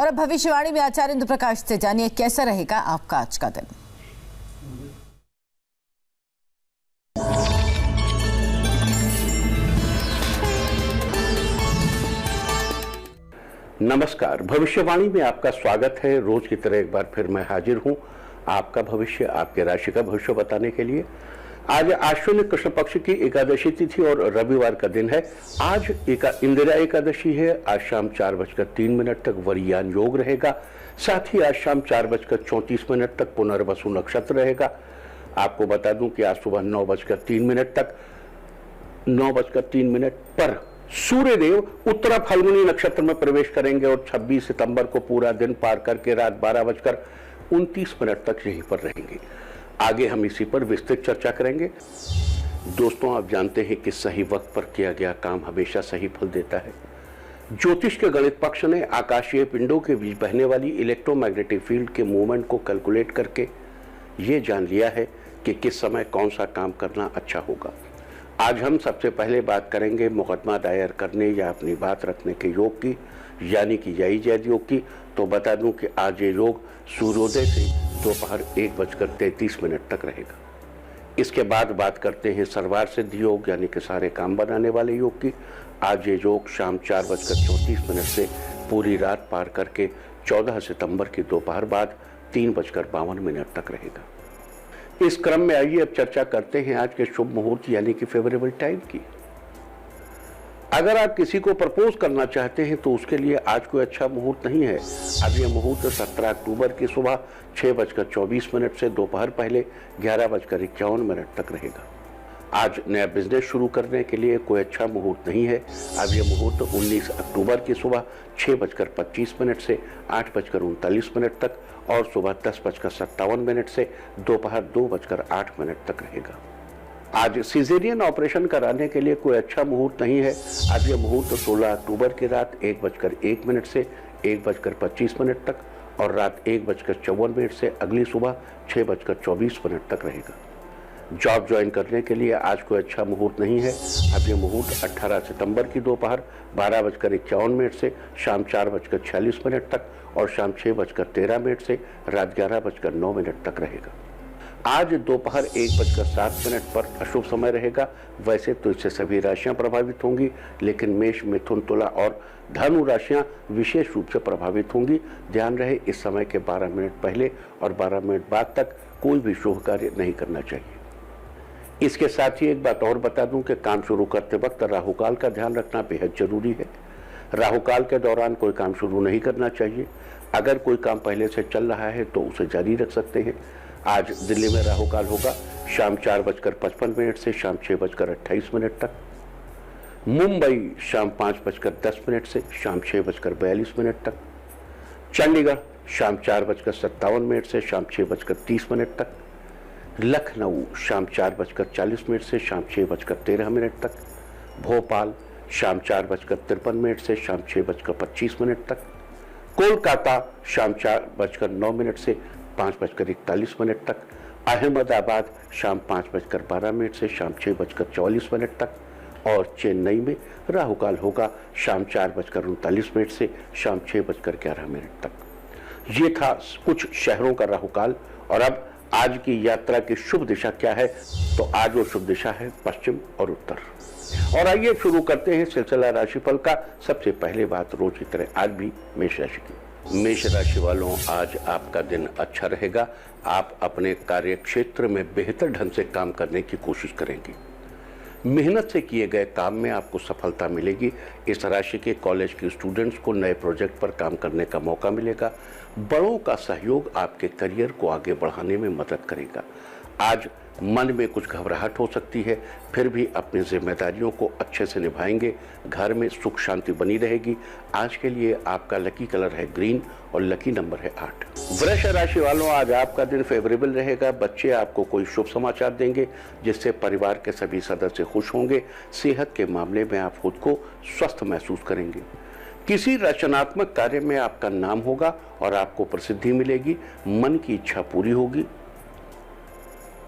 और अब भविष्यवाणी में आचार्य इंदु प्रकाश से जानिए कैसा रहेगा आपका आज का दिन। नमस्कार, भविष्यवाणी में आपका स्वागत है। रोज की तरह एक बार फिर मैं हाजिर हूं आपका भविष्य, आपके राशि का भविष्य बताने के लिए। आज आश्विन कृष्ण पक्ष की एकादशी तिथि और रविवार का दिन है। आज इंदिरा एकादशी है। आज शाम 4:03 तक वरियान योग रहेगा। साथ ही आज शाम 4:34 तक पुनर्वसु नक्षत्र रहेगा। आपको बता दूं कि आज सुबह 9:03 तक 9:03 पर सूर्यदेव उत्तरा फाल्गुनी नक्षत्र में प्रवेश करेंगे और 26 सितंबर को पूरा दिन पार करके रात 12:29 तक यहीं पर रहेंगे। आगे हम इसी पर विस्तृत चर्चा करेंगे। दोस्तों, आप जानते हैं कि सही वक्त पर किया गया काम हमेशा सही फल देता है। ज्योतिष के गणित पक्ष ने आकाशीय पिंडों के बीच बहने वाली इलेक्ट्रोमैग्नेटिक फील्ड के मूवमेंट को कैलकुलेट करके ये जान लिया है कि किस समय कौन सा काम करना अच्छा होगा। आज हम सबसे पहले बात करेंगे मुकदमा दायर करने या अपनी बात रखने के योग की, यानी कि यही जैद योग की। तो बता दूं कि आज ये योग सूर्योदय से दोपहर 1:33 तक रहेगा। इसके बाद बात करते हैं सर्वार सिद्ध योग, यानी कि सारे काम बनाने वाले योग की। आज ये योग शाम 4:34 से पूरी रात पार करके 14 सितंबर की दोपहर बाद 3:52 तक रहेगा। इस क्रम में आइए अब चर्चा करते हैं आज के शुभ मुहूर्त यानी कि फेवरेबल टाइम की। अगर आप किसी को प्रपोज करना चाहते हैं तो उसके लिए आज कोई अच्छा मुहूर्त नहीं है। अब यह मुहूर्त 17 अक्टूबर की सुबह 6:24 से दोपहर पहले 11:51 तक रहेगा। आज नया बिजनेस शुरू करने के लिए कोई अच्छा मुहूर्त नहीं है। अब यह मुहूर्त 19 अक्टूबर की सुबह 6:25 से 8:39 तक और सुबह 10:57 से दोपहर 2:08 तक रहेगा। आज सिजेरियन ऑपरेशन कराने के लिए कोई अच्छा मुहूर्त नहीं है। आज यह मुहूर्त 16 अक्टूबर की रात 1:01 से 1:25 तक और रात 1:54 से अगली सुबह 6:24 तक रहेगा। जॉब ज्वाइन करने के लिए आज कोई अच्छा मुहूर्त नहीं है। अब यह मुहूर्त 18 सितंबर की दोपहर 12:51 से शाम 4:46 तक और शाम 6:13 से रात 11:09 तक रहेगा। आज दोपहर 1:07 पर अशुभ समय रहेगा। वैसे तो इससे सभी राशियां प्रभावित होंगी, लेकिन मेष, मिथुन, तुला और धनु राशियां विशेष रूप से प्रभावित होंगी। ध्यान रहे, इस समय के 12 मिनट पहले और 12 मिनट बाद तक कोई भी शुभ कार्य नहीं करना चाहिए। इसके साथ ही एक बात और बता दूं कि काम शुरू करते वक्त राहुकाल का ध्यान रखना बेहद जरूरी है। राहुकाल के दौरान कोई काम शुरू नहीं करना चाहिए। अगर कोई काम पहले से चल रहा है तो उसे जारी रख सकते हैं। आज दिल्ली में राहुकाल होगा शाम 4:55 से शाम 6:28 तक। मुंबई शाम 5:10 से शाम 6:42 तक। चंडीगढ़ शाम 4:57 से शाम 6:30 तक। लखनऊ शाम 4:40 से शाम 6:13 तक। भोपाल शाम 4:53 से शाम 6:25 तक। कोलकाता शाम 4:09 से 5:41 तक। अहमदाबाद शाम 5:12 से शाम 6:44 तक और चेन्नई में राहुकाल होगा शाम 4:39 से शाम 6:11 तक। ये था कुछ शहरों का राहुकाल। और अब आज की यात्रा की शुभ दिशा क्या है? तो आज वो शुभ दिशा है पश्चिम और उत्तर। और आइए शुरू करते हैं सिलसिला राशिफल का। सबसे पहले बात रोज की तरह आज भी मेष राशि की। मेष राशि वालों, आज आपका दिन अच्छा रहेगा। आप अपने कार्य क्षेत्र में बेहतर ढंग से काम करने की कोशिश करेंगे। मेहनत से किए गए काम में आपको सफलता मिलेगी। इस राशि के कॉलेज के स्टूडेंट्स को नए प्रोजेक्ट पर काम करने का मौका मिलेगा। बड़ों का सहयोग आपके करियर को आगे बढ़ाने में मदद करेगा। आज मन में कुछ घबराहट हो सकती है, फिर भी अपनी जिम्मेदारियों को अच्छे से निभाएंगे। घर में सुख शांति बनी रहेगी। आज के लिए आपका लकी कलर है ग्रीन और लकी नंबर है 8। वृष राशि वालों, आज आपका दिन फेवरेबल रहेगा। बच्चे आपको कोई शुभ समाचार देंगे जिससे परिवार के सभी सदस्य खुश होंगे। सेहत के मामले में आप खुद को स्वस्थ महसूस करेंगे। किसी रचनात्मक कार्य में आपका नाम होगा और आपको प्रसिद्धि मिलेगी। मन की इच्छा पूरी होगी।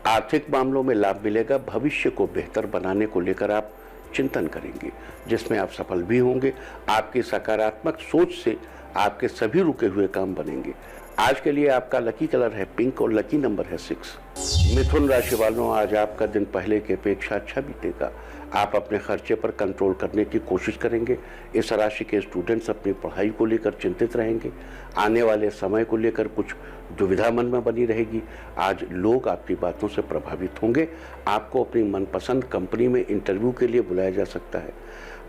आर्थिक मामलों में लाभ मिलेगा। भविष्य को बेहतर बनाने को लेकर आप चिंतन करेंगे जिसमें आप सफल भी होंगे। आपकी सकारात्मक सोच से आपके सभी रुके हुए काम बनेंगे। आज के लिए आपका लकी कलर है पिंक और लकी नंबर है 6। मिथुन राशि वालों, आज आपका दिन पहले की अपेक्षा अच्छा बीतेगा। आप अपने खर्चे पर कंट्रोल करने की कोशिश करेंगे। इस राशि के स्टूडेंट्स अपनी पढ़ाई को लेकर चिंतित रहेंगे। आने वाले समय को लेकर कुछ दुविधा मन में बनी रहेगी। आज लोग आपकी बातों से प्रभावित होंगे। आपको अपनी मनपसंद कंपनी में इंटरव्यू के लिए बुलाया जा सकता है।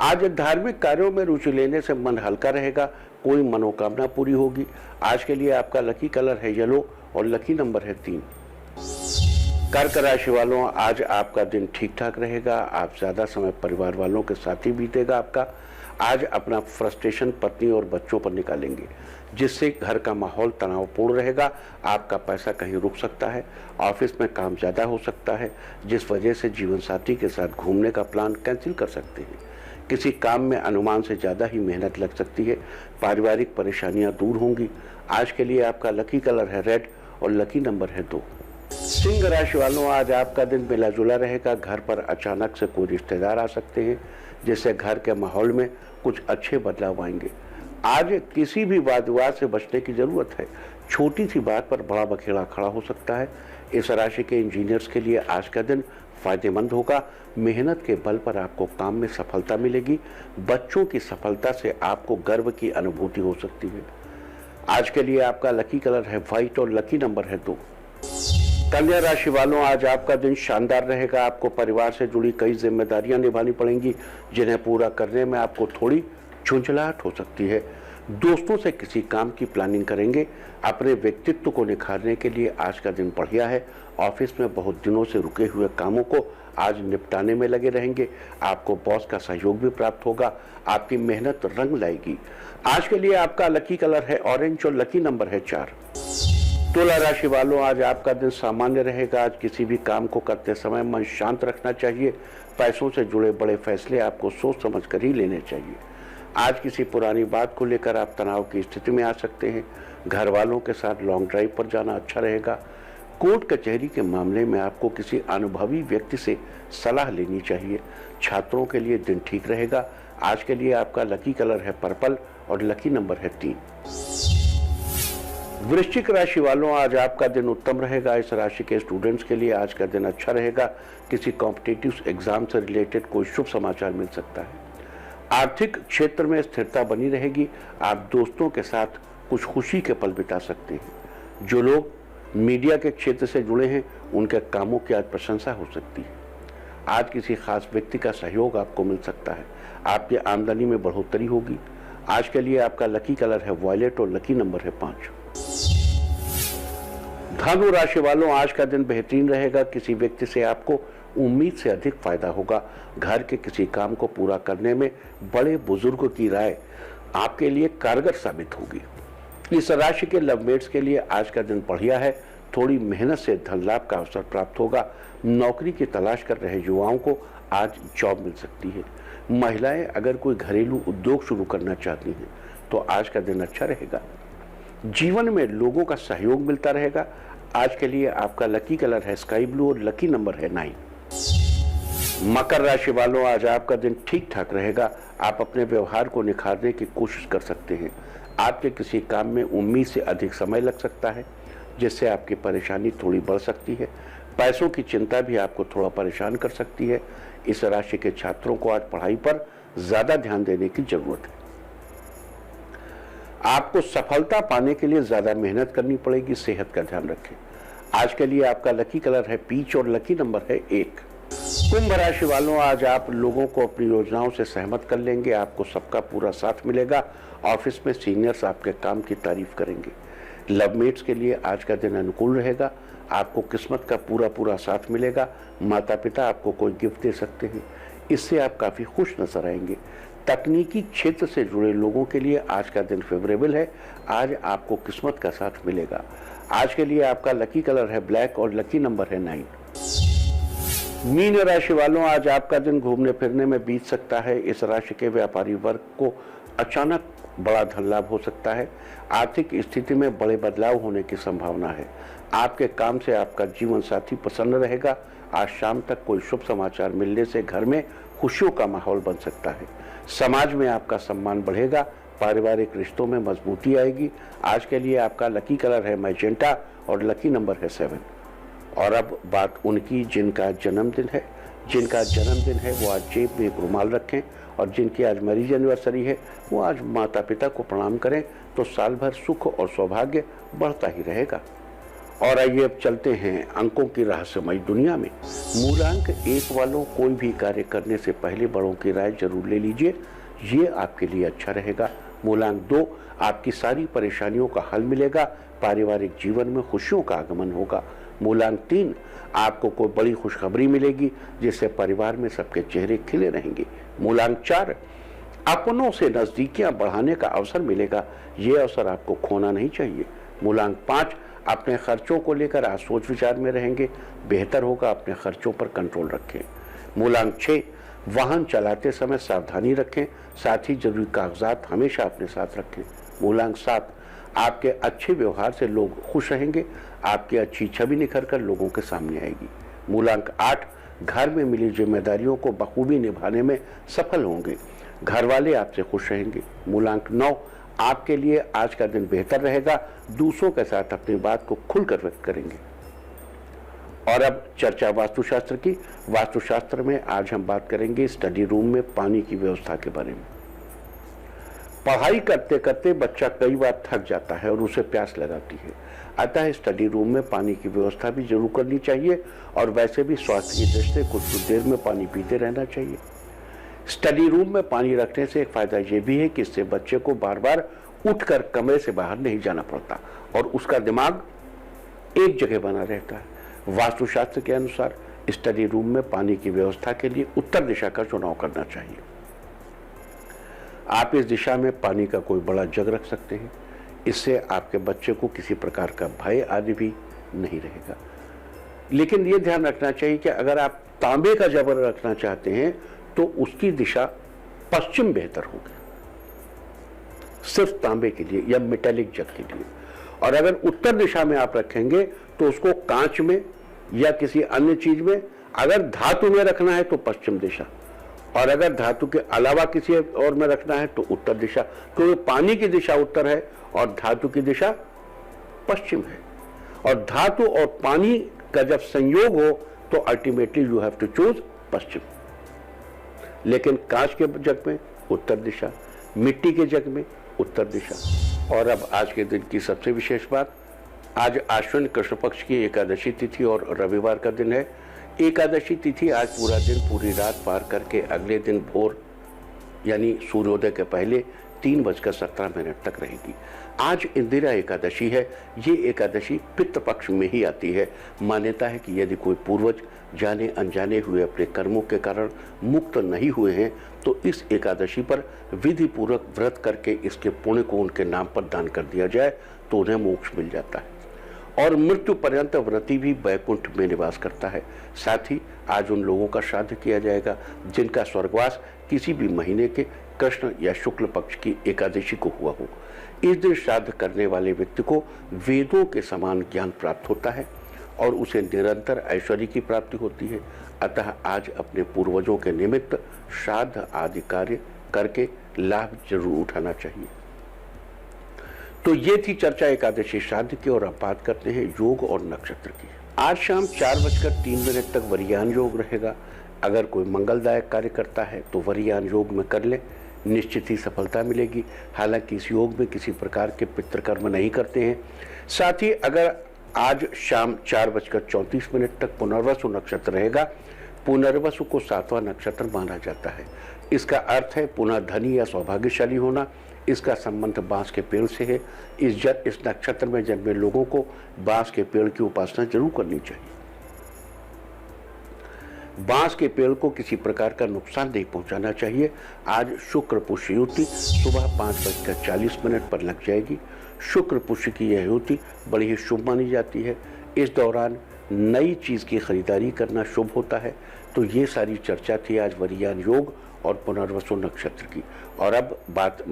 आज धार्मिक कार्यों में रुचि लेने से मन हल्का रहेगा। कोई मनोकामना पूरी होगी। आज के लिए आपका लकी कलर है येलो और लकी नंबर है 3। कर्क राशि वालों, आज आपका दिन ठीक ठाक रहेगा। आप ज़्यादा समय परिवार वालों के साथ ही बीतेगा आपका। आज अपना फ्रस्ट्रेशन पत्नी और बच्चों पर निकालेंगे, जिससे घर का माहौल तनावपूर्ण रहेगा। आपका पैसा कहीं रुक सकता है। ऑफिस में काम ज़्यादा हो सकता है, जिस वजह से जीवन साथी के साथ घूमने का प्लान कैंसिल कर सकते हैं। किसी काम में अनुमान से ज़्यादा ही मेहनत लग सकती है। पारिवारिक परेशानियां दूर होंगी। आज के लिए आपका लकी कलर है रेड और लकी नंबर है 2। सिंह राशि वालों, आज आपका दिन मिला जुला रहेगा। घर पर अचानक से कोई रिश्तेदार आ सकते हैं, जिससे घर के माहौल में कुछ अच्छे बदलाव आएंगे। आज किसी भी वाद विवाद से बचने की जरूरत है। छोटी सी बात पर बड़ा बखेड़ा खड़ा हो सकता है। इस राशि के इंजीनियर्स के लिए आज का दिन फायदेमंद होगा। मेहनत के बल पर आपको काम में सफलता मिलेगी। बच्चों की सफलता से आपको गर्व की अनुभूति हो सकती है। आज के लिए आपका लकी कलर है व्हाइट और लकी नंबर है 2। कन्या राशि वालों, आज आपका दिन शानदार रहेगा। आपको परिवार से जुड़ी कई जिम्मेदारियां निभानी पड़ेंगी, जिन्हें पूरा करने में आपको थोड़ी झुंझलाहट हो सकती है। दोस्तों से किसी काम की प्लानिंग करेंगे। अपने व्यक्तित्व को निखारने के लिए आज का दिन बढ़िया है। ऑफिस में बहुत दिनों से रुके हुए कामों को आज निपटाने में लगे रहेंगे। आपको बॉस का सहयोग भी प्राप्त होगा। आपकी मेहनत रंग लाएगी। आज के लिए आपका लकी कलर है ऑरेंज और लकी नंबर है 4। तुला राशि वालों, आज आपका दिन सामान्य रहेगा। आज किसी भी काम को करते समय मन शांत रखना चाहिए। पैसों से जुड़े बड़े फैसले आपको सोच समझ कर ही लेने चाहिए। आज किसी पुरानी बात को लेकर आप तनाव की स्थिति में आ सकते हैं। घर वालों के साथ लॉन्ग ड्राइव पर जाना अच्छा रहेगा। कोर्ट कचहरी के मामले में आपको किसी अनुभवी व्यक्ति से सलाह लेनी चाहिए। छात्रों के लिए दिन ठीक रहेगा। आज के लिए आपका लकी कलर है पर्पल और लकी नंबर है 3। वृश्चिक राशि वालों, आज आपका दिन उत्तम रहेगा। इस राशि के स्टूडेंट्स के लिए आज का दिन अच्छा रहेगा। किसी कॉम्पिटिटिव एग्जाम से रिलेटेड कोई शुभ समाचार मिल सकता है। आर्थिक क्षेत्र में स्थिरता बनी रहेगी। आप दोस्तों के साथ कुछ खुशी के पल बिता सकते हैं। जो लोग मीडिया के क्षेत्र से जुड़े हैं, उनके कामों की आज प्रशंसा हो सकती है। आज किसी खास व्यक्ति का सहयोग आपको मिल सकता है। आपकी आमदनी में बढ़ोतरी होगी। आज के लिए आपका लकी कलर है वॉयलेट और लकी नंबर है 5। धनु राशि वालों, आज का दिन बेहतरीन रहेगा। किसी व्यक्ति से आपको उम्मीद से अधिक फायदा होगा। घर के किसी काम को पूरा करने में बड़े बुजुर्गों की राय आपके लिए कारगर साबित होगी। इस राशि के लवमेट्स के लिए आज का दिन बढ़िया है। थोड़ी मेहनत से धन लाभ का अवसर प्राप्त होगा। नौकरी की तलाश कर रहे युवाओं को आज जॉब मिल सकती है। महिलाएं अगर कोई घरेलू उद्योग शुरू करना चाहती हैं तो आज का दिन अच्छा रहेगा। जीवन में लोगों का सहयोग मिलता रहेगा। आज के लिए आपका लकी कलर है स्काई ब्लू और लकी नंबर है 9। मकर राशि वालों, आज आपका दिन ठीक ठाक रहेगा। आप अपने व्यवहार को निखारने की कोशिश कर सकते हैं। आपके किसी काम में उम्मीद से अधिक समय लग सकता है, जिससे आपकी परेशानी थोड़ी बढ़ सकती है। पैसों की चिंता भी आपको थोड़ा परेशान कर सकती है। इस राशि के छात्रों को आज पढ़ाई पर ज्यादा ध्यान देने की जरूरत है। आपको सफलता पाने के लिए ज्यादा मेहनत करनी पड़ेगी। सेहत का ध्यान रखें। आज के लिए आपका लकी कलर है पीच और लकी नंबर है 1। कुंभ राशि वालों, आज आप लोगों को अपनी योजनाओं से सहमत कर लेंगे। आपको सबका पूरा साथ मिलेगा। ऑफिस में सीनियर्स आपके काम की तारीफ करेंगे। लवमेट्स के लिए आज का दिन अनुकूल रहेगा। आपको किस्मत का पूरा साथ मिलेगा। माता पिता आपको कोई गिफ्ट दे सकते हैं। इससे आप काफी खुश नजर आएंगे। तकनीकी क्षेत्र से जुड़े लोगों के लिए आज का दिन फेवरेबल है। आज आपको किस्मत का साथ मिलेगा। आज के लिए आपका लकी कलर है ब्लैक और लकी नंबर है 9। मीन राशि वालों, आज आपका दिन घूमने फिरने में बीत सकता है। इस राशि के व्यापारी वर्ग को अचानक बड़ा धन लाभ हो सकता है। आर्थिक स्थिति में बड़े बदलाव होने की संभावना है। आपके काम से आपका जीवन साथी प्रसन्न रहेगा। आज शाम तक कोई शुभ समाचार मिलने से घर में खुशियों का माहौल बन सकता है। समाज में आपका सम्मान बढ़ेगा। पारिवारिक रिश्तों में मजबूती आएगी। आज के लिए आपका लकी कलर है मैजेंटा और लकी नंबर है 7। और अब बात उनकी जिनका जन्मदिन है वो आज जेब में एक रुमाल रखें, और जिनकी आज मैरिज एनिवर्सरी है वो आज माता पिता को प्रणाम करें, तो साल भर सुख और सौभाग्य बढ़ता ही रहेगा। और आइए अब चलते हैं अंकों की रहस्यमयी दुनिया में। मूलांक 1 वालों कोई भी कार्य करने से पहले बड़ों की राय जरूर ले लीजिए, ये आपके लिए अच्छा रहेगा। मूलांक 2 आपकी सारी परेशानियों का हल मिलेगा, पारिवारिक जीवन में खुशियों का आगमन होगा। मूलांक 3 आपको कोई बड़ी खुशखबरी मिलेगी जिससे परिवार में सबके चेहरे खिले रहेंगे। मूलांक 4 अपनों से नजदीकियां बढ़ाने का अवसर मिलेगा, ये अवसर आपको खोना नहीं चाहिए। मूलांक 5 अपने खर्चों को लेकर आज सोच विचार में रहेंगे, बेहतर होगा अपने खर्चों पर कंट्रोल रखें। मूलांक 6 वाहन चलाते समय सावधानी रखें, साथ ही जरूरी कागजात हमेशा अपने साथ रखें। मूलांक 7 आपके अच्छे व्यवहार से लोग खुश रहेंगे, आपकी अच्छी छवि निखर कर लोगों के सामने आएगी। मूलांक 8 घर में मिली जिम्मेदारियों को बखूबी निभाने में सफल होंगे, घर वाले आपसे खुश रहेंगे। मूलांक 9 आपके लिए आज का दिन बेहतर रहेगा, दूसरों के साथ अपनी बात को खुलकर व्यक्त करेंगे। और अब चर्चा वास्तुशास्त्र की। वास्तुशास्त्र में आज हम बात करेंगे स्टडी रूम में पानी की व्यवस्था के बारे में। पढ़ाई करते करते बच्चा कई बार थक जाता है और उसे प्यास लगाती है, अतः स्टडी रूम में पानी की व्यवस्था भी जरूर करनी चाहिए, और वैसे भी स्वास्थ्य की दृष्टि से कुछ देर में पानी पीते रहना चाहिए। स्टडी रूम में पानी रखने से एक फायदा यह भी है कि इससे बच्चे को बार बार उठकर कमरे से बाहर नहीं जाना पड़ता और उसका दिमाग एक जगह बना रहता है। वास्तुशास्त्र के अनुसार स्टडी रूम में पानी की व्यवस्था के लिए उत्तर दिशा का चुनाव करना चाहिए। आप इस दिशा में पानी का कोई बड़ा जग रख सकते हैं, इससे आपके बच्चे को किसी प्रकार का भय आदि भी नहीं रहेगा। लेकिन ये ध्यान रखना चाहिए कि अगर आप तांबे का जग रखना चाहते हैं तो उसकी दिशा पश्चिम बेहतर होगी, सिर्फ तांबे के लिए या मेटेलिक जग के लिए। और अगर उत्तर दिशा में आप रखेंगे तो उसको कांच में या किसी अन्य चीज में, अगर धातु में रखना है तो पश्चिम दिशा, और अगर धातु के अलावा किसी और में रखना है तो उत्तर दिशा, क्योंकि पानी की दिशा उत्तर है और धातु की दिशा पश्चिम है। और धातु और पानी का जब संयोग हो तो ultimately you have to choose पश्चिम। लेकिन कांच के जग में उत्तर दिशा, मिट्टी के जग में उत्तर दिशा। और अब आज के दिन की सबसे विशेष बात, आज आश्विन कृष्ण पक्ष की एकादशी तिथि और रविवार का दिन है। एकादशी तिथि आज पूरा दिन पूरी रात पार करके अगले दिन भोर यानी सूर्योदय के पहले 3:17 तक रहेगी। आज इंदिरा एकादशी है। ये एकादशी पितृ पक्ष में ही आती है। मान्यता है कि यदि कोई पूर्वज जाने अनजाने हुए अपने कर्मों के कारण मुक्त नहीं हुए हैं तो इस एकादशी पर विधि पूर्वक व्रत करके इसके पुण्य को उनके नाम पर दान कर दिया जाए तो उन्हें मोक्ष मिल जाता है। और मृत्यु पर्यंत व्रती भी वैकुंठ में निवास करता है। साथ ही आज उन लोगों का श्राद्ध किया जाएगा जिनका स्वर्गवास किसी भी महीने के कृष्ण या शुक्ल पक्ष की एकादशी को हुआ हो। इस दिन श्राद्ध करने वाले व्यक्ति को वेदों के समान ज्ञान प्राप्त होता है और उसे निरंतर ऐश्वर्य की प्राप्ति होती है। अतः आज अपने पूर्वजों के निमित्त श्राद्ध आदि कार्य करके लाभ जरूर उठाना चाहिए। तो ये थी चर्चा एकादशी श्राद्ध की। और अब बात करते हैं योग और नक्षत्र की। आज शाम 4:03 तक वरियान योग रहेगा। अगर कोई मंगलदायक कार्य करता है तो वरियान योग में कर ले, निश्चित ही सफलता मिलेगी। हालांकि इस योग में किसी प्रकार के पितृकर्म नहीं करते हैं। साथ ही अगर आज शाम 4:34 तक पुनर्वसु नक्षत्र रहेगा। पुनर्वसु को 7वां नक्षत्र माना जाता है। इसका अर्थ है पुनः धनी या सौभाग्यशाली होना। इसका संबंध बांस के पेड़ से है। इस नक्षत्र में जन्मे लोगों को बांस के पेड़ की उपासना जरूर करनी चाहिए। बांस के पेड़ को किसी प्रकार का नुकसान नहीं पहुंचाना चाहिए। आज शुक्र पुष्य युति सुबह 5:40 पर लग जाएगी। शुक्र पुष्य की यह युति बड़ी ही शुभ मानी जाती है। इस दौरान नई चीज की खरीदारी करना शुभ होता है। तो ये सारी चर्चा थी आज वरियान योग और पुनर्वसु नक्षत्र की। और अब बात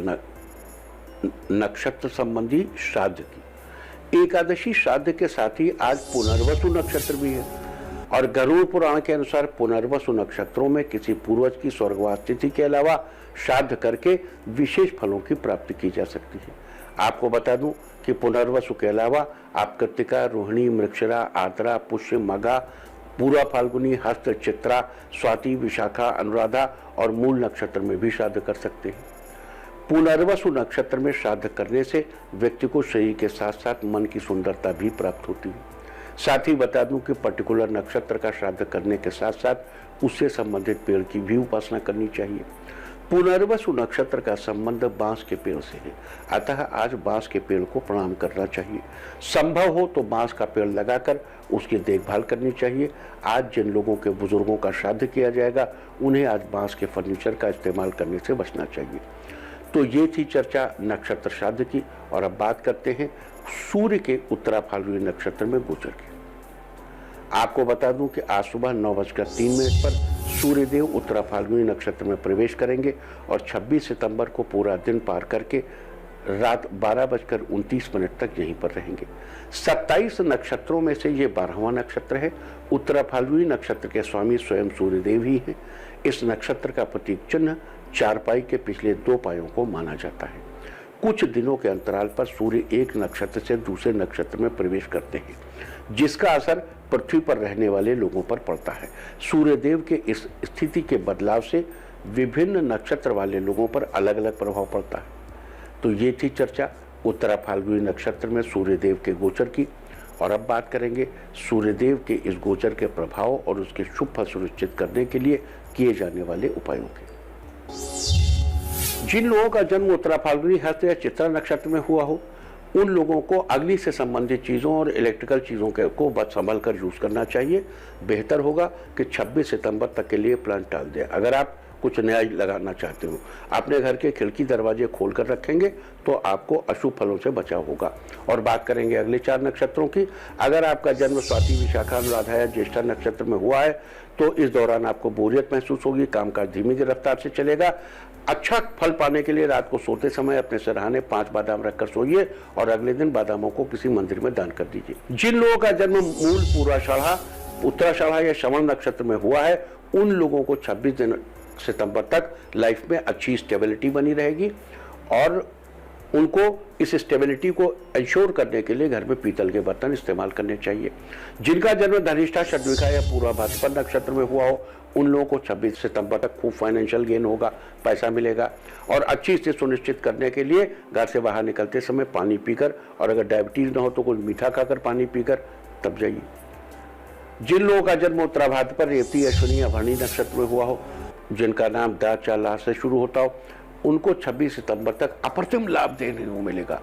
नक्षत्र संबंधी श्राद्ध की। एकादशी श्राद्ध के साथ ही आज पुनर्वसु नक्षत्र भी है। और गरुड़ पुराण के अनुसार पुनर्वसु नक्षत्रों में किसी पूर्वज की स्वर्गवास तिथि के अलावा श्राद्ध करके विशेष फलों की प्राप्ति की जा सकती है। आपको बता दूं कि पुनर्वसु के अलावा आप कृत्तिका, रोहिणी, मृगशिरा, आर्द्रा, पुष्य, मघा, पूर्वा फाल्गुनी, हस्त, चित्रा, स्वाति, विशाखा, अनुराधा और मूल नक्षत्र में भी श्राद्ध कर सकते हैं। पुनर्वसु नक्षत्र में श्राद्ध करने से व्यक्ति को शरीर के साथ साथ मन की सुंदरता भी प्राप्त होती है। साथ ही बता दूं कि पर्टिकुलर नक्षत्र का श्राद्ध करने के साथ साथ उससे संबंधित पेड़ की भी उपासना करनी चाहिए। पुनर्वसु नक्षत्र का संबंध बांस के पेड़ से है, अतः आज बांस के पेड़ को प्रणाम करना चाहिए। संभव हो तो बांस का पेड़ लगाकर उसकी देखभाल करनी चाहिए। आज जिन लोगों के बुजुर्गों का श्राद्ध किया जाएगा उन्हें आज बांस के फर्नीचर का इस्तेमाल करने से बचना चाहिए। तो ये थी चर्चा नक्षत्र श्राद्ध की। और अब बात करते हैं सूर्य के उत्तरा फाल्गुनी नक्षत्र में गोचर की। आपको बता दूं कि आज सुबह 9:03 पर सूर्यदेव उत्तरा फाल्गुनी नक्षत्र में प्रवेश करेंगे और 26 सितंबर को पूरा दिन पार करके रात 12:29 तक यहीं पर रहेंगे। 27 नक्षत्रों में से ये 12वां नक्षत्र है। उत्तरा फाल्गुनी नक्षत्र के स्वामी स्वयं सूर्यदेव ही हैं। इस नक्षत्र का प्रतीक चिन्ह चारपाई के पिछले 2 पायों को माना जाता है। कुछ दिनों के अंतराल पर सूर्य एक नक्षत्र से दूसरे नक्षत्र में प्रवेश करते हैं, जिसका असर पृथ्वी पर रहने वाले लोगों पर पड़ता है। सूर्यदेव के इस स्थिति के बदलाव से विभिन्न नक्षत्र वाले लोगों पर अलग अलग प्रभाव पड़ता है। तो ये थी चर्चा उत्तरा फाल्गुनी नक्षत्र में सूर्यदेव के गोचर की। और अब बात करेंगे सूर्यदेव के इस गोचर के प्रभाव और उसके शुभ फल सुनिश्चित करने के लिए किए जाने वाले उपायों के। जिन लोगों का जन्म उत्तरा फाल्गुनी, हस्त या चित्रा नक्षत्र में हुआ हो उन लोगों को अग्नि से संबंधित चीज़ों और इलेक्ट्रिकल चीज़ों को बच संभल कर यूज़ करना चाहिए। बेहतर होगा कि 26 सितंबर तक के लिए प्लान टाल दें। अगर आप कुछ नया लगाना चाहते हो, अपने घर के खिड़की दरवाजे खोल कर रखेंगे तो आपको अशुभ फलों से बचाव होगा। और बात करेंगे अगले 4 नक्षत्रों की। अगर आपका जन्म स्वाति, विशाखा, अनुराधा या ज्येष्ठा नक्षत्र में हुआ है तो इस दौरान आपको बोरियत महसूस होगी, कामकाज धीमी रफ्तार से चलेगा। अच्छा फल पाने के लिए रात को सोते समय अपने सिरहाने 5 बादाम रखकर सोइए और अगले दिन बादामों को किसी मंदिर में दान कर दीजिए। जिन लोगों का जन्म मूल, पूर्वाषाढ़ा, उत्तराषाढ़ा या श्रवण नक्षत्र में हुआ है उन लोगों को 26 सितंबर तक लाइफ में अच्छी स्टेबिलिटी बनी रहेगी और उनको इस स्टेबिलिटी को इंश्योर करने के लिए घर में पीतल के बर्तन इस्तेमाल करने चाहिए। जिनका जन्म धनिष्ठा, षड्विखा या पूर्वा भाद्रपद नक्षत्र में हुआ हो उन लोगों को 26 सितंबर तक खूब फाइनेंशियल गेन होगा, पैसा मिलेगा। और अच्छी स्थिति सुनिश्चित करने के लिए घर से बाहर निकलते समय पानी पीकर, और अगर डायबिटीज ना हो तो कुछ मीठा खाकर पानी पीकर तब जाइए। जिन लोगों का जन्म उत्तरा भाद्रपद, रेवती, अश्विनी या भरणी नक्षत्र में हुआ हो, जिनका नाम दा, चा, ला से शुरू होता हो, उनको 26 सितंबर तक अप्रतिम लाभ देने को मिलेगा।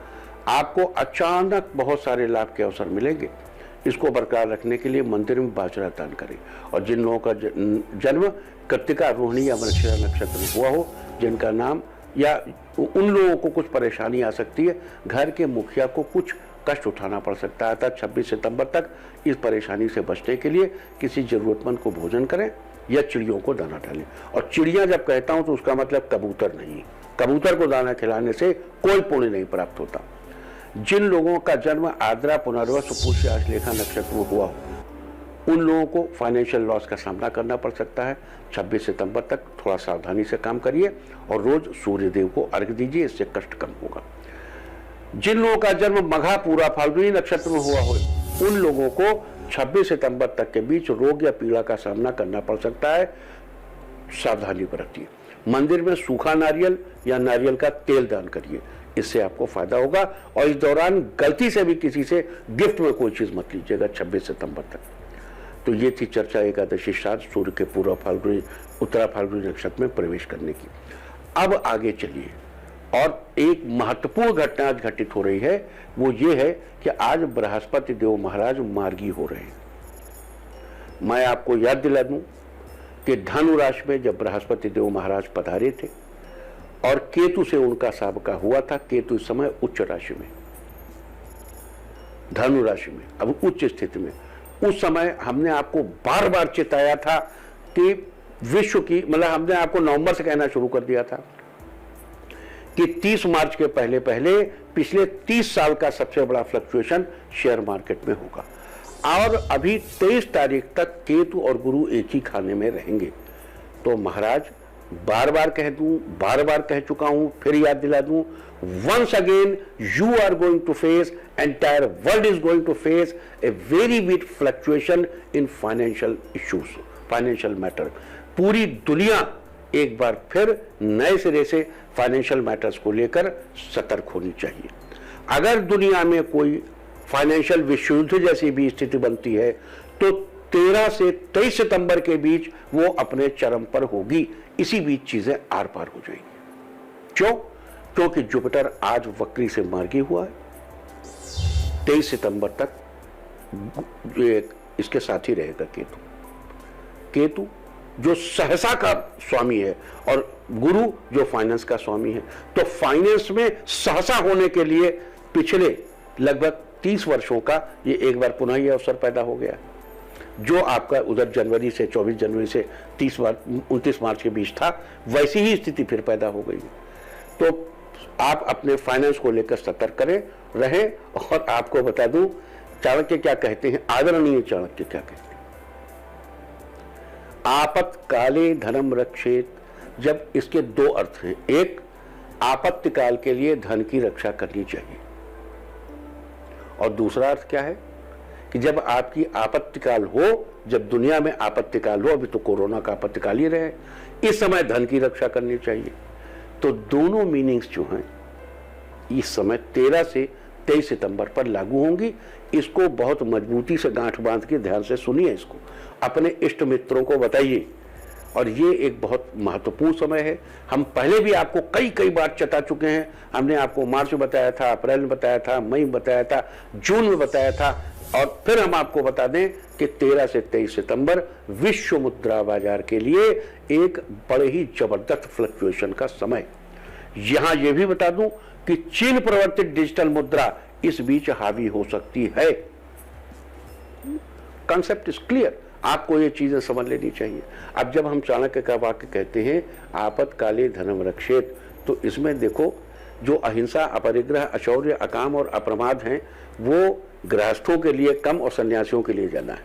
आपको अचानक बहुत सारे लाभ के अवसर मिलेंगे। इसको बरकरार रखने के लिए मंदिर में बाजरा दान करें। और जिन लोगों का जन्म कृत्तिका, रोहिणी या मृगशिरा नक्षत्र में हुआ हो, जिनका नाम या उन लोगों को कुछ परेशानी आ सकती है, घर के मुखिया को कुछ कष्ट उठाना पड़ सकता है। अतः 26 सितंबर तक इस परेशानी से बचने के लिए किसी जरूरतमंद को भोजन करें या चिड़ियों को दाना डालें। और चिड़िया जब कहता हूं तो उसका मतलब कबूतर नहीं। कबूतर को दाना खिलाने से कोई पुण्य नहीं प्राप्त होता। जिन लोगों का जन्म आर्द्रा, पुनर्वसु, पुष्य, आश्लेषा नक्षत्र में हुआ हो उन लोगों को फाइनेंशियल लॉस का सामना करना पड़ सकता है। 26 सितंबर तक थोड़ा सावधानी से काम करिए और रोज सूर्यदेव को अर्घ्य दीजिए, इससे कष्ट कम होगा। जिन लोगों का जन्म मघा, पूरा फाल्गुनी नक्षत्र में हुआ हो उन लोगों को 26 सितंबर तक के बीच रोग या पीड़ा का सामना करना पड़ सकता है। सावधानी बरतिए। मंदिर में सूखा नारियल या नारियल का तेल दान करिए, इससे आपको फायदा होगा। और इस दौरान गलती से भी किसी से गिफ्ट में कोई चीज मत लीजिएगा 26 सितंबर तक। तो ये थी चर्चा एकादशी श्राद्ध सूर्य के पूर्व फाल्गुनी, उत्तरा फाल्गुनी नक्षत्र में प्रवेश करने की। अब आगे चलिए और एक महत्वपूर्ण घटना आज घटित हो रही है, वो ये है कि आज बृहस्पति देव महाराज मार्गी हो रहे हैं। मैं आपको याद दिला दूं कि धनु राशि में जब बृहस्पति देव महाराज पधारे थे और केतु से उनका साबका हुआ था। केतु इस समय उच्च राशि में, धनु राशि में, अब उच्च स्थिति में। उस समय हमने आपको बार बार चेताया था कि विश्व की, मतलब हमने आपको नवंबर से कहना शुरू कर दिया था कि 30 मार्च के पहले पहले पिछले 30 साल का सबसे बड़ा फ्लक्चुएशन शेयर मार्केट में होगा। और अभी 23 तारीख तक केतु और गुरु एक ही खाने में रहेंगे। तो महाराज बार बार कह दूं, बार बार कह चुका हूं, फिर याद दिला दूं, once again you are going to face, entire world is going to face a very big fluctuation in financial issues, financial matter। पूरी दुनिया एक बार फिर नए सिरे से फाइनेंशियल मैटर्स को लेकर सतर्क होनी चाहिए। अगर दुनिया में कोई फाइनेंशियल विश्व युद्ध जैसी भी स्थिति बनती है तो 13 से 23 सितंबर के बीच वो अपने चरम पर होगी। इसी बीच चीजें आर पार हो जाएंगी। क्यों? क्योंकि जुपिटर आज वक्री से मार्गी हुआ है। 23 सितंबर तक इसके साथ ही रहेगा केतु। केतु जो सहसा का स्वामी है और गुरु जो फाइनेंस का स्वामी है। तो फाइनेंस में सहसा होने के लिए पिछले लगभग 30 वर्षों का ये एक बार पुनः यह अवसर पैदा हो गया। जो आपका उधर जनवरी से 24 जनवरी से 29 मार्च के बीच था, वैसी ही स्थिति फिर पैदा हो गई। तो आप अपने फाइनेंस को लेकर सतर्क रहें। और आपको बता दूं, चाणक्य क्या कहते हैं, आदरणीय चाणक्य क्या कहते हैं, आपत्काले धनम रक्षेत। जब इसके दो अर्थ हैं, एक आपत्ति काल के लिए धन की रक्षा करनी चाहिए, और दूसरा अर्थ क्या है कि जब आपकी आपत्तिकाल हो, जब दुनिया में आपत्तिकाल हो, अभी तो कोरोना का आपत्तिकाल ही रहे, इस समय धन की रक्षा करनी चाहिए। तो दोनों मीनिंग्स जो हैं इस समय 13 से 23 सितंबर पर लागू होंगी। इसको बहुत मजबूती से गांठ बांध के ध्यान से सुनिए, इसको अपने इष्ट मित्रों को बताइए। और ये एक बहुत महत्वपूर्ण समय है। हम पहले भी आपको कई बार चता चुके हैं। हमने आपको मार्च में बताया था, अप्रैल में बताया था, मई में बताया था, जून में बताया था, और फिर हम आपको बता दें कि 13 से 23 सितंबर विश्व मुद्रा बाजार के लिए एक बड़े ही जबरदस्त फ्लक्चुएशन का समय। यहां यह भी बता दूं कि चीन प्रवर्तित डिजिटल मुद्रा इस बीच हावी हो सकती है। कंसेप्ट इज क्लियर, आपको ये चीजें समझ लेनी चाहिए। अब जब हम चाणक्य का वाक्य कहते हैं आपत्काले धनम रक्षेत, तो इसमें देखो जो अहिंसा, अपरिग्रह, अशौर्य, अकाम और अप्रमाद हैं, वो गृहस्थों के लिए कम और सन्यासियों के लिए ज्यादा है।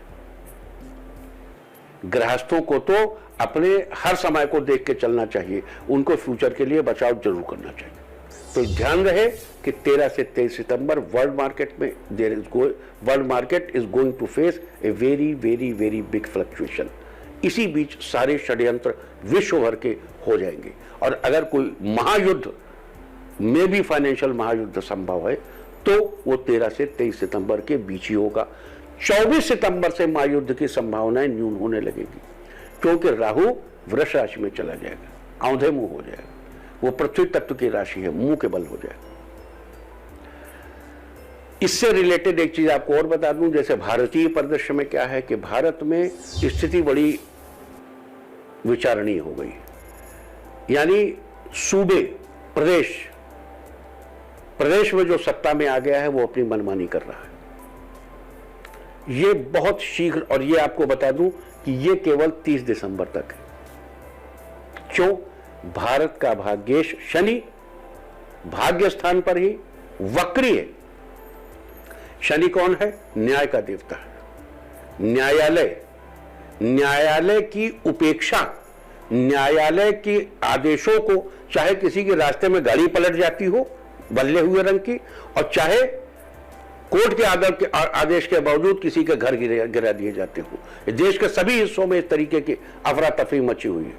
गृहस्थों को तो अपने हर समय को देख के चलना चाहिए, उनको फ्यूचर के लिए बचाव जरूर करना चाहिए। तो ध्यान रहे कि 13 से 23 सितंबर वर्ल्ड मार्केट में world market is going to face a very very very big fluctuation. इसी बीच सारे षड्यंत्र विश्व भर के हो जाएंगे। और अगर कोई महायुद्ध में भी फाइनेंशियल महायुद्ध संभव है तो वो 13 से 23 सितंबर के बीच ही होगा। 24 सितंबर से महायुद्ध की संभावनाएं न्यून होने लगेगी, क्योंकि राहु वृष राशि में चला जाएगा, औंधे मुंह हो जाएगा। वो पृथ्वी तत्व की राशि है, मुंह के बल हो जाएगा। इससे रिलेटेड एक चीज आपको और बता दूं, जैसे भारतीय परिदृश्य में क्या है कि भारत में स्थिति बड़ी विचारणीय हो गई। यानी सूबे, प्रदेश में जो सत्ता में आ गया है वो अपनी मनमानी कर रहा है। ये बहुत शीघ्र, और ये आपको बता दूं कि ये केवल 30 दिसंबर तक है। क्यों? भारत का भाग्येश शनि भाग्य स्थान पर ही वक्री है। शनि कौन है? न्याय का देवता है। न्यायालय की उपेक्षा, न्यायालय के आदेशों को, चाहे किसी के रास्ते में गाड़ी पलट जाती हो बदले हुए रंग की, और चाहे कोर्ट के आदेश के बावजूद किसी के घर गिरा दिए जाते हो। देश के सभी हिस्सों में इस तरीके की अफरा तफरी मची हुई है।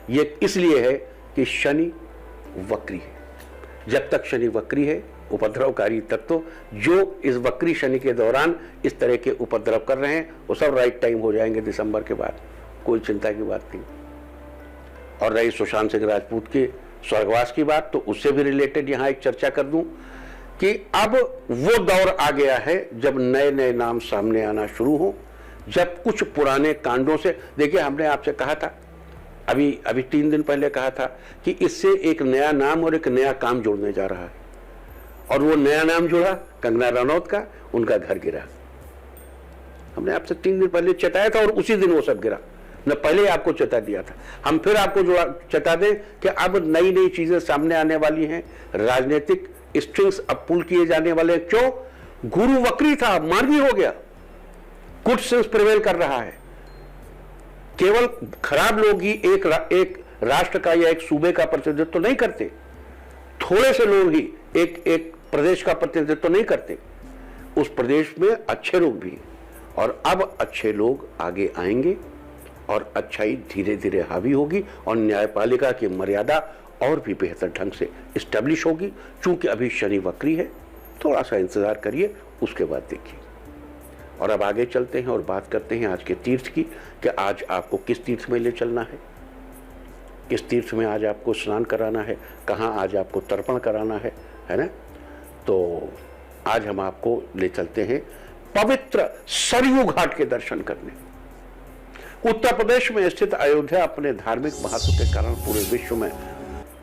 ये इसलिए है कि शनि वक्री है। जब तक शनि वक्री है, उपद्रवकारी तत्व जो इस वक्री शनि के दौरान इस तरह के उपद्रव कर रहे हैं, वो सब राइट टाइम हो जाएंगे दिसंबर के बाद, कोई चिंता की बात नहीं। और रही सुशांत सिंह राजपूत के स्वर्गवास की बात, तो उससे भी रिलेटेड यहां एक चर्चा कर दूं कि अब वो दौर आ गया है जब नए नए नाम सामने आना शुरू हो, जब कुछ पुराने कांडों से, देखिए हमने आपसे कहा था अभी 3 दिन पहले कहा था कि इससे एक नया नाम और एक नया काम जुड़ने जा रहा है, और वो नया नाम जुड़ा कंगना रनौत का, उनका घर गिरा। हमने आपसे 3 दिन पहले चेताया था और उसी दिन वो सब गिरा। मैं पहले आपको चेता दिया था, हम फिर आपको चेता दें कि अब नई नई चीजें सामने आने वाली हैं। राजनीतिक स्ट्रिंग्स अब पुल किए जाने वाले। क्यों? गुरु वक्री था, मार्गी हो गया। गुड सेंस प्रिवेल कर रहा है। केवल खराब लोग ही एक राष्ट्र का या एक सूबे का प्रतिनिधित्व तो नहीं करते, थोड़े से लोग ही एक प्रदेश का प्रतिनिधित्व तो नहीं करते, उस प्रदेश में अच्छे लोग भी, और अब अच्छे लोग आगे आएंगे और अच्छाई धीरे धीरे हावी होगी और न्यायपालिका की मर्यादा और भी बेहतर ढंग से इस्टेब्लिश होगी। चूंकि अभी शनि वक्री है, थोड़ा सा इंतजार करिए, उसके बाद देखिए। और अब आगे चलते हैं और बात करते हैं आज के तीर्थ की, कि आज आपको किस तीर्थ में ले चलना है, किस तीर्थ में आज आपको स्नान कराना है, कहाँ आज आपको तर्पण कराना है ना। तो आज हम आपको ले चलते हैं पवित्र सरयू घाट के दर्शन करने। उत्तर प्रदेश में स्थित अयोध्या अपने धार्मिक महत्व के कारण पूरे विश्व में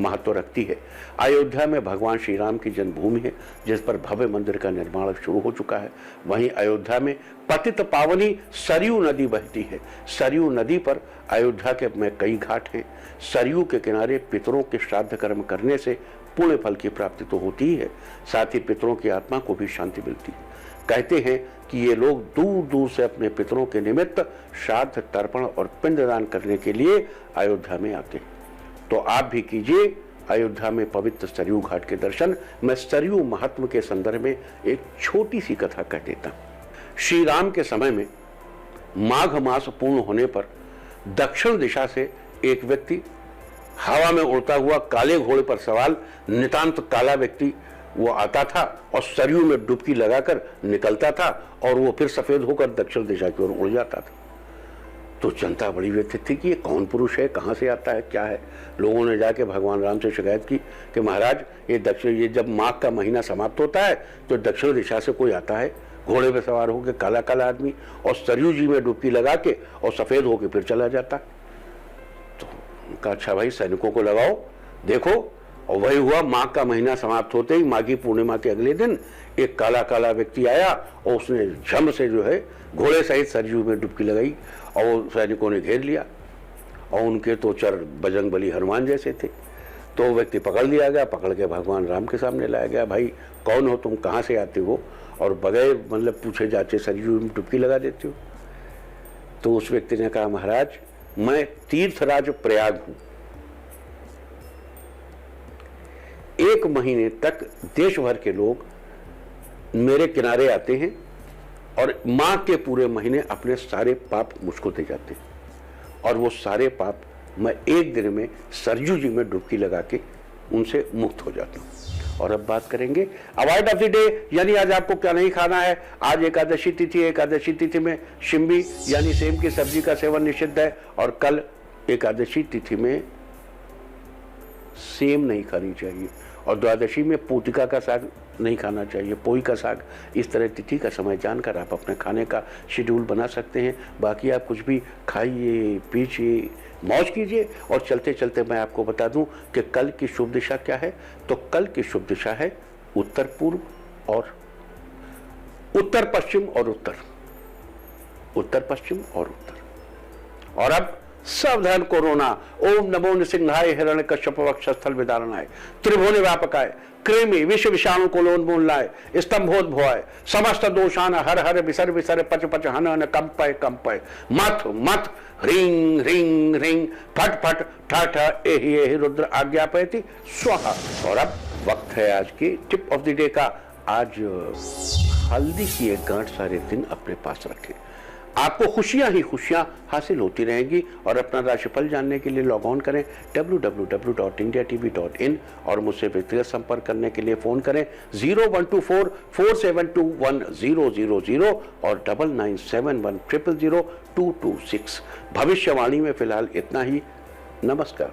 महत्व रखती है। अयोध्या में भगवान श्री राम की जन्मभूमि है, जिस पर भव्य मंदिर का निर्माण शुरू हो चुका है। वहीं अयोध्या में पतित पावनी सरयू नदी बहती है। सरयू नदी पर अयोध्या के में कई घाट हैं। सरयू के किनारे पितरों के श्राद्ध कर्म करने से पुण्य फल की प्राप्ति तो होती ही है, साथ ही पितरों की आत्मा को भी शांति मिलती है। कहते हैं कि ये लोग दूर दूर से अपने पितरों के निमित्त श्राद्ध, तर्पण और पिंडदान करने के लिए अयोध्या में आते हैं। तो आप भी कीजिए अयोध्या में पवित्र सरयू घाट के दर्शन। मैं सरयू महात्म के संदर्भ में एक छोटी सी कथा कह देता हूं। श्री राम के समय में माघ मास पूर्ण होने पर दक्षिण दिशा से एक व्यक्ति हवा में उड़ता हुआ काले घोड़े पर सवार नितांत काला व्यक्ति वो आता था और सरयू में डुबकी लगाकर निकलता था और वो फिर सफेद होकर दक्षिण दिशा की ओर उड़ जाता था। तो जनता बड़ी व्यथित थी कि ये कौन पुरुष है, कहाँ से आता है, क्या है। लोगों ने जाके भगवान राम से शिकायत की कि महाराज ये जब माघ का महीना समाप्त होता है तो दक्षिण दिशा से कोई आता है घोड़े पे सवार होकर, काला काला आदमी, और सरयू जी में डुबकी लगा के और सफेद होकर फिर चला जाता है। तो उनका अच्छा भाई सैनिकों को लगाओ देखो। और वही हुआ, माघ का महीना समाप्त होते ही माघी पूर्णिमा के अगले दिन एक काला काला व्यक्ति आया और उसने झम से जो है घोड़े सहित सरयू में डुबकी लगाई और वो सैनिकों ने घेर लिया और उनके तो चर बजरंगबली हनुमान जैसे थे। तो वो व्यक्ति पकड़ लिया गया, पकड़ के भगवान राम के सामने लाया गया। भाई कौन हो तुम, कहाँ से आते हो और बगैर मतलब पूछे जाते सरयू में डुबकी लगा देते हो। तो उस व्यक्ति ने कहा महाराज मैं तीर्थराज प्रयाग हूं, 1 महीने तक देश भर के लोग मेरे किनारे आते हैं और माँ के पूरे महीने अपने सारे पाप मुझको दे जाते हैं और वो सारे पाप मैं 1 दिन में सरयू जी में डुबकी लगा के उनसे मुक्त हो जाता हूँ। और अब बात करेंगे अवॉइड ऑफ द डे, यानी आज आपको क्या नहीं खाना है। आज एकादशी तिथि, एकादशी तिथि में शिम्बी यानी सेम की सब्जी का सेवन निषिद्ध है और कल एकादशी तिथि में सेम नहीं खानी चाहिए और द्वादशी में पोतिका का साग नहीं खाना चाहिए, पोई का साग। इस तरह तिथि का समय जानकर आप अपने खाने का शेड्यूल बना सकते हैं। बाकी आप कुछ भी खाइए, पीजिए, मौज कीजिए। और चलते चलते मैं आपको बता दूं कि कल की शुभ दिशा क्या है। तो कल की शुभ दिशा है उत्तर पूर्व और उत्तर पश्चिम और उत्तर, उत्तर पश्चिम और उत्तर। और अब सावधान कोरोना, ओम नमो नृसिंहाय हिरण्य कश्यप वक्षस्थल विदारणाय त्रिभुवन व्यापकाय कृमि विश्व विषाणु कोलोन्मूलनाय स्तंभोद्भवाय समस्त दोषान हर हर विसर विसर पच पच हन हन कंपय कंपय मथ मथ ह्रीं ह्रीं ह्रीं फट फट ठ ठ एहि एहि रुद्र आज्ञापयति स्वाहा। और अब वक्त है आज की टिप ऑफ द डे का। आज हल्दी की एक गांठ सारे दिन अपने पास रखें, आपको खुशियां ही खुशियां हासिल होती रहेंगी। और अपना राशिफल जानने के लिए लॉग ऑन करें www.indiatv.in और मुझसे व्यक्तिगत संपर्क करने के लिए फोन करें 0124472100 और 9971000226। भविष्यवाणी में फिलहाल इतना ही। नमस्कार।